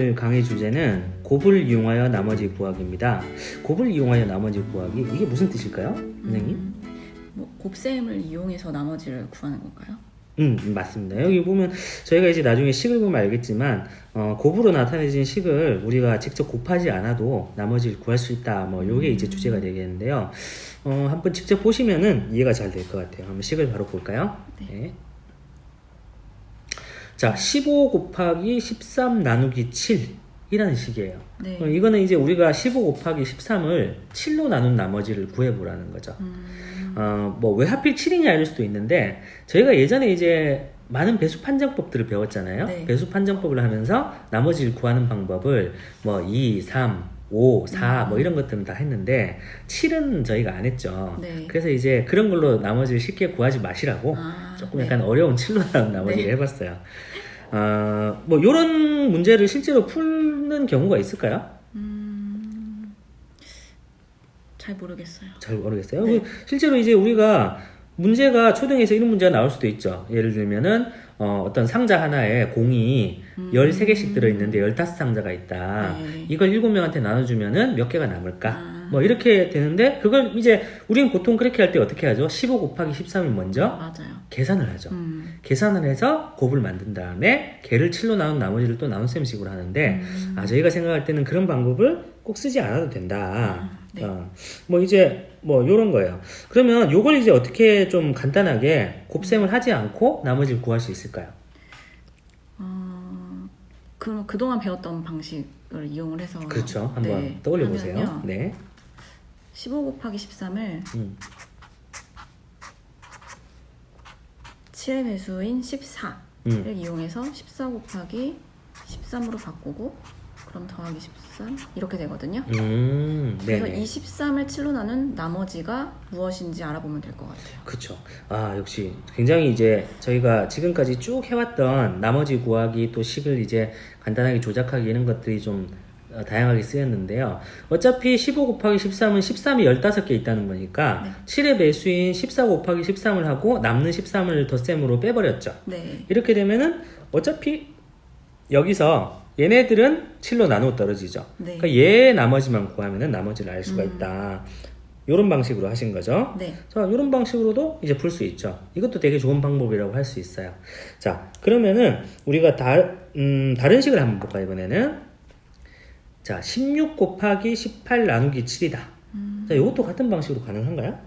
오늘 강의 주제는 곱을 이용하여 나머지 구하기입니다. 곱을 이용하여 나머지 구하기, 이게 무슨 뜻일까요, 선생님? 곱셈을 이용해서 나머지를 구하는 건가요? 맞습니다. 여기 보면 저희가 이제 나중에 식을 보면 알겠지만 곱으로 나타내진 식을 우리가 직접 곱하지 않아도 나머지를 구할 수 있다. 뭐 요게 이제 주제가 되겠는데요. 한번 직접 보시면은 이해가 잘 될 것 같아요. 한번 식을 바로 볼까요? 네. 자, 15 곱하기 13 나누기 7이라는 식이에요. 네. 이거는 이제 우리가 15 곱하기 13을 7로 나눈 나머지를 구해보라는 거죠. 뭐 왜 하필 7이냐 이럴 수도 있는데, 저희가 예전에 이제 많은 배수 판정법들을 배웠잖아요. 네. 배수 판정법을 하면서 나머지를 구하는 방법을 뭐 2, 3, 5, 4 뭐 이런 것들은 다 했는데 7은 저희가 안 했죠. 네. 그래서 이제 그런 걸로 나머지를 쉽게 구하지 마시라고 조금 약간 어려운 7로 나눈 나머지를 해봤어요. 뭐 요런 문제를 실제로 푸는 경우가 있을까요? 잘 모르겠어요. 잘 모르겠어요. 네. 실제로 이제 우리가 문제가 초등에서 이런 문제가 나올 수도 있죠. 예를 들면은 어떤 상자 하나에 공이 13개씩 들어있는데 15상자가 있다. 네. 이걸 7명한테 나눠주면은 몇 개가 남을까? 뭐 이렇게 되는데, 그걸 이제 우리는 보통 그렇게 할 때 어떻게 하죠? 15 곱하기 13을 먼저 맞아요. 계산을 하죠. 계산을 해서 곱을 만든 다음에 걔를 7로 나눈 나머지를 또 나눗셈 식으로 하는데, 저희가 생각할 때는 그런 방법을 꼭 쓰지 않아도 된다. 네. 뭐 이제 뭐 요런 거예요. 그러면 요걸 이제 어떻게 좀 간단하게 곱셈을 하지 않고 나머지를 구할 수 있을까요? 그럼 그동안 배웠던 방식을 이용을 해서 그렇죠. 한번 떠올려 보세요. 하면요. 네. 15 곱하기 13을 7의 배수인 14를 이용해서 14 곱하기 13으로 바꾸고, 그럼 더하기 13 이렇게 되거든요. 그래서 네네. 이 13을 7로 나눈 나머지가 무엇인지 알아보면 될 것 같아요. 그쵸. 역시 굉장히 이제 저희가 지금까지 쭉 해왔던 나머지 구하기 또 식을 이제 간단하게 조작하기 이런 것들이 좀 다양하게 쓰였는데요. 어차피 15 곱하기 13은 13이 15개 있다는 거니까 7의 배수인 14 곱하기 13을 하고 남는 13을 덧셈으로 빼버렸죠. 네. 이렇게 되면은 어차피 여기서 얘네들은 7로 나누어 떨어지죠. 네. 그러니까 얘 나머지만 구하면은 나머지를 알 수가 있다. 요런 방식으로 하신 거죠. 네. 자, 요런 방식으로도 이제 풀 수 있죠. 이것도 되게 좋은 방법이라고 할 수 있어요. 자, 그러면은 우리가 다른 식을 한번 볼까요, 이번에는? 자, 16 곱하기 18 나누기 7이다. 자, 요것도 같은 방식으로 가능한가요?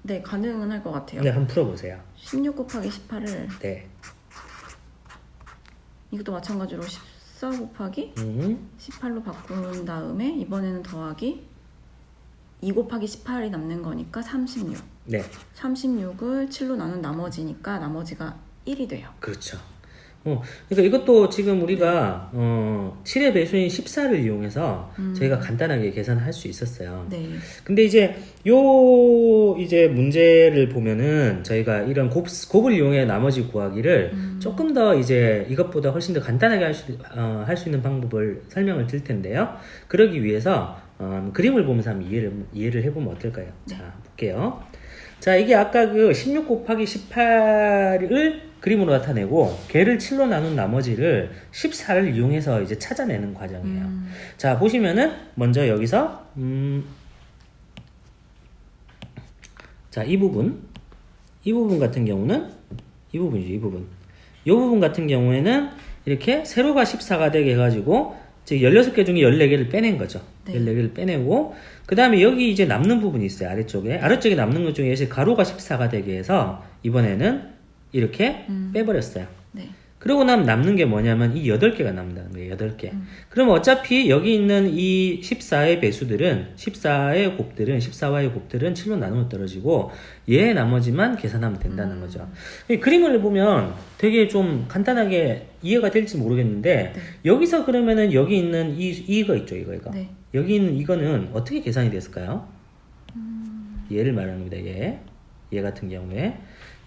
네, 가능은 할 것 같아요. 네, 한번 풀어보세요. 16 곱하기 18을 네. 이것도 마찬가지로 14 곱하기 18로 바꾼 다음에 이번에는 더하기 2 곱하기 18이 남는 거니까 36. 네. 36을 7로 나눈 나머지니까 나머지가 1이 돼요. 그렇죠. 그러니까 이것도 지금 우리가 7의 배수인 14를 이용해서 저희가 간단하게 계산할 수 있었어요. 네. 근데 이제 이제 문제를 보면은 저희가 이런 곱을 이용해 나머지 구하기를 조금 더 이제 이것보다 훨씬 더 간단하게 할 수 있는 방법을 설명을 드릴 텐데요. 그러기 위해서 그림을 보면서 한번 이해를 해보면 어떨까요? 네. 자, 볼게요. 자, 이게 아까 그 16 곱하기 18을 그림으로 나타내고 걔를 7로 나눈 나머지를 14를 이용해서 이제 찾아내는 과정이에요. 자, 보시면은 먼저 여기서 자, 이 부분 같은 경우는 이 부분이죠. 이 부분 같은 경우에는 이렇게 세로가 14가 되게 해가지고 즉 16개 중에 14개를 빼낸 거죠. 네. 14개를 빼내고, 그 다음에 여기 이제 남는 부분이 있어요. 아래쪽에 남는 것 중에 가로가 14가 되게 해서 이번에는 이렇게 빼버렸어요. 네. 그러고 나면 남는 게 뭐냐면 이 8개가 남는다는 거예요. 8개. 그러면 어차피 여기 있는 이 14의 배수들은, 14와의 곱들은 7로 나누어 떨어지고 얘 나머지만 계산하면 된다는 거죠. 이 그림을 보면 되게 좀 간단하게 이해가 될지 모르겠는데, 여기서 그러면은 여기 있는 이거 있죠. 이거. 네. 여기 있는 이거는 어떻게 계산이 됐을까요? 얘를 말하는 겁니다. 얘 같은 경우에.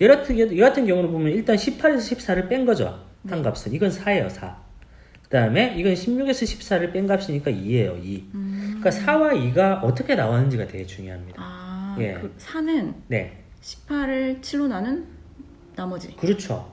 얘 같은 경우는 보면 일단 18에서 14를 뺀 거죠. 한 값은. 이건 4예요, 4. 그 다음에 이건 16에서 14를 뺀 값이니까 2예요, 2. 그러니까 4와 2가 어떻게 나왔는지가 되게 중요합니다. 예. 그 4는 네. 18을 7로 나눈 나머지. 그렇죠.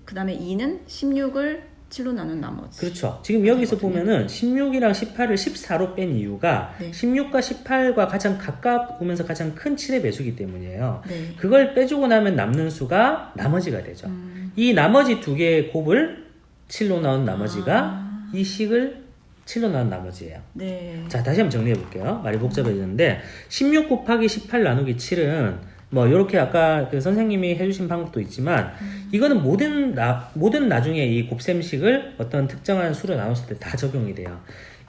그 다음에 2는 16을 7로 나눈 나머지. 그렇죠. 지금 여기서 그렇거든요. 보면은 16이랑 18을 14로 뺀 이유가 네. 16과 18과 가장 가까우면서 가장 큰 7의 배수이기 때문이에요. 네. 그걸 빼주고 나면 남는 수가 나머지가 되죠. 이 나머지 두 개의 곱을 7로 나온 나머지가 이 식을 7로 나온 나머지예요. 네. 자, 다시 한번 정리해 볼게요. 말이 복잡해졌는데 16 곱하기 18 나누기 7은 뭐 이렇게 아까 그 선생님이 해주신 방법도 있지만 이거는 모든 나중에 이 곱셈식을 어떤 특정한 수로 나눴을 때 다 적용이 돼요.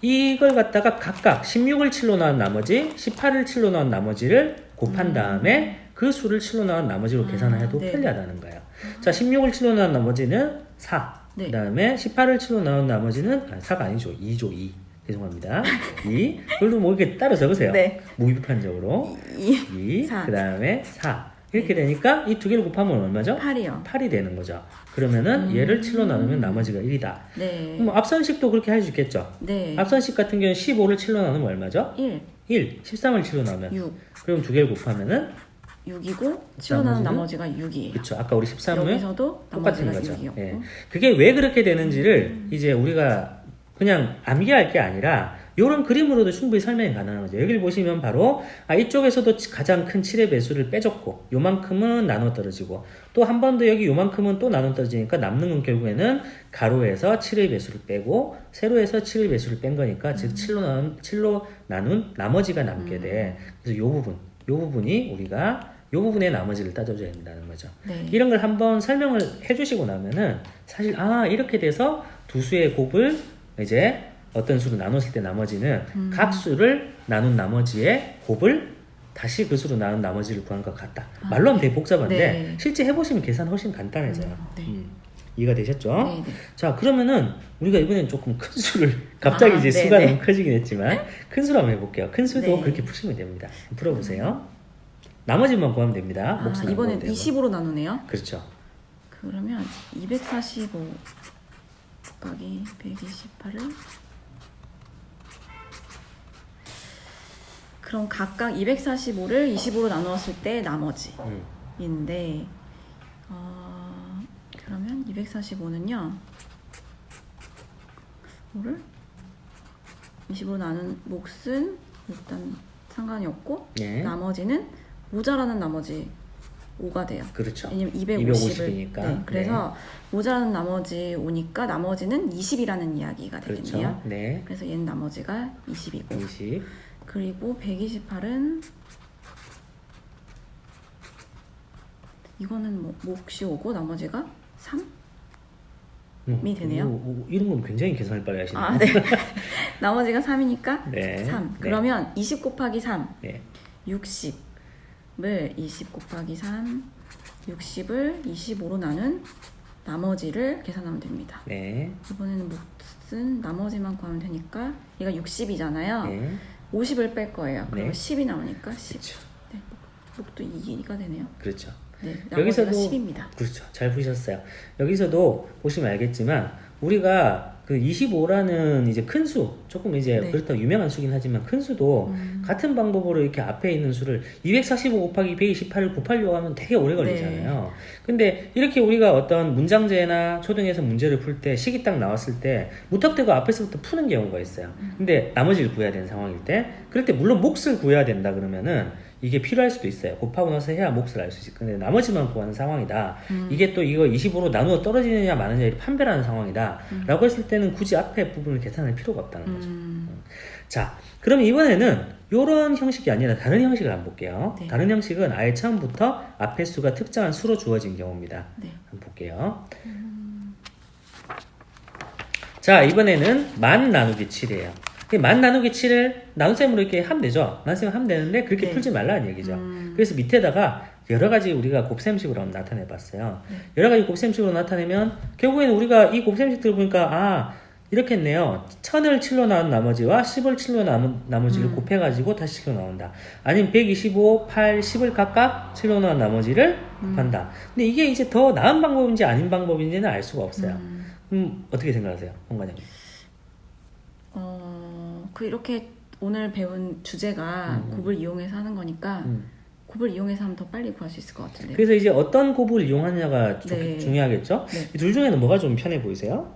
이걸 갖다가 각각 16을 7로 나온 나머지, 18을 7로 나온 나머지를 곱한 다음에 그 수를 7로 나온 나머지로 계산을 해도 네. 편리하다는 거예요. 자, 16을 7로 나온 나머지는 4. 네. 그 다음에 18을 7로 나온 나머지는 4가 아니죠. 2죠. 2. 죄송합니다. 2. 그걸로 뭐 이렇게 따로 적으세요. 네. 무비판적으로. 2. 4. 그 다음에 4. 이렇게 되니까 이 두 개를 곱하면 얼마죠? 8이요. 8이 되는 거죠. 그러면은 얘를 7로 나누면 나머지가 1이다. 네. 뭐 앞선식도 그렇게 할 수 있겠죠. 네. 앞선식 같은 경우는 15를 7로 나누면 얼마죠? 1. 1. 13을 7로 나누면 6. 그럼 두 개를 곱하면은 6이고 7로 나눈 나머지가 6이에요. 그렇죠. 아까 우리 13을 여기서도 똑같은 나머지가 거죠. 6이었고. 예. 그게 왜 그렇게 되는지를 이제 우리가 그냥 암기할 게 아니라 이런 그림으로도 충분히 설명이 가능한 거죠. 여기를 보시면 바로 이쪽에서도 가장 큰 7의 배수를 빼줬고 요만큼은 나눠 떨어지고 또 한 번 더 여기 요만큼은 또 나눠 떨어지니까 남는 건 결국에는 가로에서 7의 배수를 빼고 세로에서 7의 배수를 뺀 거니까 즉 7로 나눈 나머지가 남게 돼. 그래서 요 부분이 우리가 요 부분의 나머지를 따져줘야 된다는 거죠. 네. 이런 걸 한번 설명을 해주시고 나면은 사실 이렇게 돼서 두 수의 곱을 이제 어떤 수로 나눴을 때 나머지는 각 수를 나눈 나머지의 곱을 다시 그 수로 나눈 나머지를 구한 것 같다. 말로 하면 되게 복잡한데 네. 실제 해보시면 계산 훨씬 간단해져요. 네. 이해가 되셨죠? 네, 네. 자, 그러면은 우리가 이번엔 조금 큰 수를 갑자기 이제 네, 수가 네. 너무 커지긴 했지만 큰 수로 한번 해볼게요. 큰 수도 네. 그렇게 푸시면 됩니다. 풀어보세요. 나머지만 구하면 됩니다. 몫은 안 이번엔 구하면 되고. 20으로 나누네요. 그렇죠. 그러면 245 곱하기 128을 그럼 각각 245를 25로 나누었을 때 나머지인데 그러면 245는요 뭐를 25로 나눈 몫은 일단 상관이 없고 네. 나머지는 모자라는 나머지 5가 돼요. 그렇죠. 왜냐면 250 250을 이니까. 네, 그래서 모자라는 나머지 5니까 나머지는 20이라는 이야기가 되겠네요. 그렇죠. 네. 그래서 얘는 나머지가 20이고 20. 그리고 128은 이거는 뭐 몫이 5고 나머지가 3이 되네요. 이런 건 굉장히 계산을 빨리 하시네요. 네. 나머지가 3이니까 네. 3. 네. 그러면 20 곱하기 3 네. 60을 20 곱하기 3 60을 25로 나눈 나머지를 계산하면 됩니다. 네. 이번에는 몫은 나머지만 구하면 되니까 얘가 60이잖아요. 네. 50을 뺄 거예요. 그러면 네. 10이 나오니까 10. 그렇죠. 네, 몫도 2가 되네요. 그렇죠. 네, 나머지가 여기서도 10입니다. 그렇죠. 잘 보셨어요. 여기서도 보시면 알겠지만 우리가 그 25라는 이제 큰 수, 조금 이제 네. 그렇다 유명한 수긴 하지만 큰 수도 같은 방법으로 이렇게 앞에 있는 수를 245 곱하기 128을 곱하려고 하면 되게 오래 걸리잖아요. 근데 이렇게 우리가 어떤 문장제나 초등에서 문제를 풀 때 식이 딱 나왔을 때 무턱대고 앞에서부터 푸는 경우가 있어요. 근데 나머지를 구해야 되는 상황일 때 그럴 때 물론 몫을 구해야 된다 그러면은 이게 필요할 수도 있어요. 곱하고 나서 해야 몫을 알 수 있어요. 근데 나머지만 구하는 상황이다. 이게 또 이거 25로 나누어 떨어지느냐 마느냐를 판별하는 상황이다. 라고 했을 때는 굳이 앞에 부분을 계산할 필요가 없다는 거죠. 자, 그럼 이번에는 이런 형식이 아니라 다른 형식을 한번 볼게요. 네. 다른 형식은 아예 처음부터 앞에 수가 특정한 수로 주어진 경우입니다. 네. 한번 볼게요. 자, 이번에는 만 나누기 7이에요. 만 나누기 7을 나눗셈으로 이렇게 하면 되죠. 나눗셈 하면 되는데 그렇게 네. 풀지 말라는 얘기죠. 그래서 밑에다가 여러 가지 우리가 곱셈식으로 한번 나타내 봤어요. 네. 여러 가지 곱셈식으로 나타내면 결국에는 우리가 이 곱셈식들을 보니까 이렇게 했네요. 1000을 7로 나눈 나머지와 10을 7로 나눈 나머지를 곱해가지고 다시 7로 나온다. 아니면 125, 8, 10을 각각 7로 나눈 나머지를 곱한다. 근데 이게 이제 더 나은 방법인지 아닌 방법인지는 알 수가 없어요. 어떻게 생각하세요, 홍 과장님? 이렇게 오늘 배운 주제가 곱을 이용해서 하는 거니까 곱을 이용해서 하면 더 빨리 구할 수 있을 것 같은데요. 그래서 이제 어떤 곱을 이용하느냐가 네. 중요하겠죠? 네. 이 둘 중에는 뭐가 좀 편해 보이세요?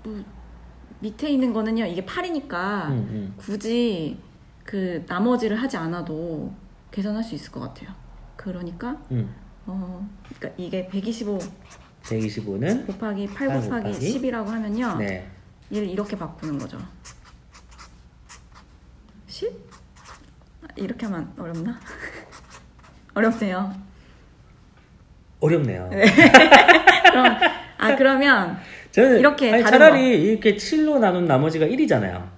뭐, 밑에 있는 거는요, 이게 8이니까 굳이 그 나머지를 하지 않아도 계산할 수 있을 것 같아요. 그러니까 그러니까 이게 125는 곱하기 8 곱하기 10이라고 하면요. 네. 얘를 이렇게 바꾸는 거죠. 10? 이렇게 하면 어렵나? 어렵네요. 어렵네요. 네. 그러면 저는 이렇게 다른 차라리 이렇게 7로 나눈 나머지가 1이잖아요.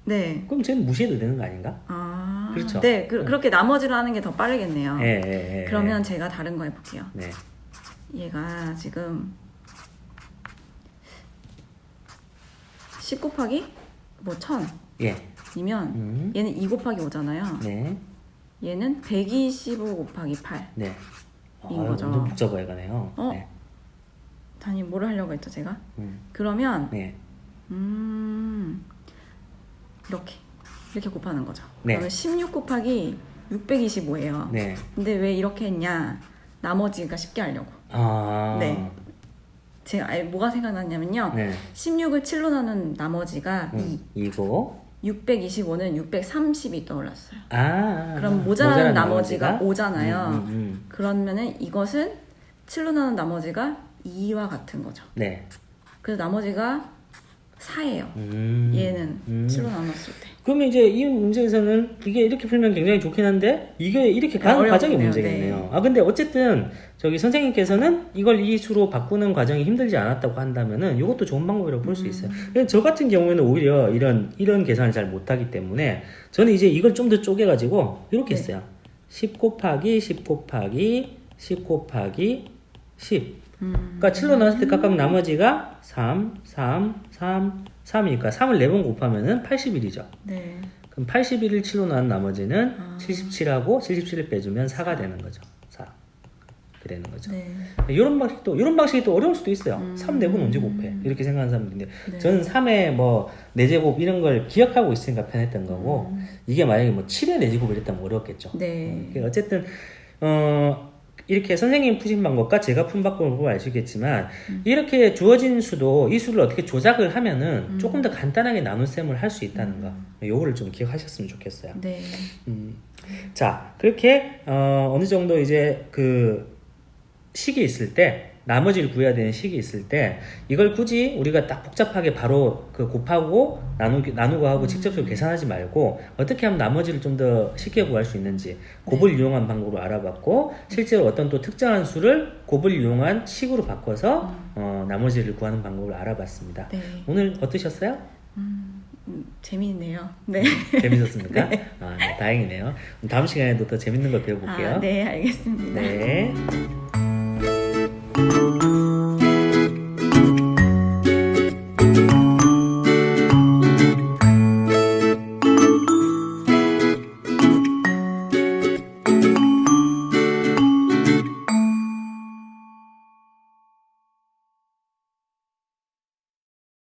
네. 그럼 저는 무시해도 되는 거 아닌가? 그렇죠. 네, 그렇게 나머지로 하는 게 더 빠르겠네요. 예. 그러면 제가 다른 거 해볼게요. 네. 얘가 지금 10 곱하기 뭐 1000 예. 이면 얘는 2 곱하기 5잖아요. 네. 얘는 125 곱하기 8. 네. 인 거죠. 완전 복잡해 가네요. 네. 단위 뭐를 하려고 했죠, 제가? 그러면 네. 이렇게 곱하는 거죠. 네. 그러면 16 곱하기 625예요. 네. 근데 왜 이렇게 했냐? 나머지가 쉽게 하려고. 네. 제가 뭐가 생각났냐면요. 네. 16을 7로 나눈 나머지가 2고 625는 630이 떠올랐어요. 그럼 모자라는 모자란 나머지가 5잖아요. 그러면은 이것은 7로 나눈 나머지가 2와 같은 거죠. 네. 그래서 나머지가 4예요. 얘는 7로 나눴을 때. 그러면 이제 이 문제에서는 이게 이렇게 풀면 굉장히 좋긴 한데 이게 이렇게 가는 과정이 문제겠네요. 네. 근데 어쨌든 저기 선생님께서는 이걸 이 수로 바꾸는 과정이 힘들지 않았다고 한다면은 이것도 좋은 방법이라고 볼 수 있어요. 저 같은 경우에는 오히려 이런 계산을 잘 못하기 때문에 저는 이제 이걸 좀 더 쪼개가지고 이렇게 했어요. 10 곱하기 10 곱하기 10 곱하기 10. 그러니까 7로 나눴을 때 각각 나머지가 3, 3이니까 3을 4번 곱하면은 81이죠. 네. 그럼 81을 7로 나눈 나머지는 77하고 77을 빼주면 4가 되는 거죠. 4. 이렇게 되는 거죠. 네. 이런 방식이 또 어려울 수도 있어요. 3, 4번 언제 곱해? 이렇게 생각하는 사람들인데 저는 3의 뭐 4제곱 이런 걸 기억하고 있으니까 편했던 거고 이게 만약에 뭐 7의 4제곱 이랬다면 어려웠겠죠. 네. 어쨌든 이렇게 선생님 푸신 방법과 제가 푼 방법을 보면 아시겠지만 이렇게 주어진 수도 이 수를 어떻게 조작을 하면은 조금 더 간단하게 나눗셈을 할 수 있다는 거 요거를 좀 기억하셨으면 좋겠어요. 네. 자, 그렇게 어느 정도 이제 그 식이 있을 때 나머지를 구해야 되는 식이 있을 때 이걸 굳이 우리가 딱 복잡하게 바로 그 곱하고 나누고 하고 직접적으로 계산하지 말고 어떻게 하면 나머지를 좀 더 쉽게 구할 수 있는지 곱을 이용한 방법을 알아봤고 실제로 어떤 또 특정한 수를 곱을 이용한 식으로 바꿔서 나머지를 구하는 방법을 알아봤습니다. 네. 오늘 어떠셨어요? 재미있네요. 네. 재밌었습니까? 네. 네, 다행이네요. 다음 시간에도 더 재밌는 걸 배워볼게요. 네, 알겠습니다. 네.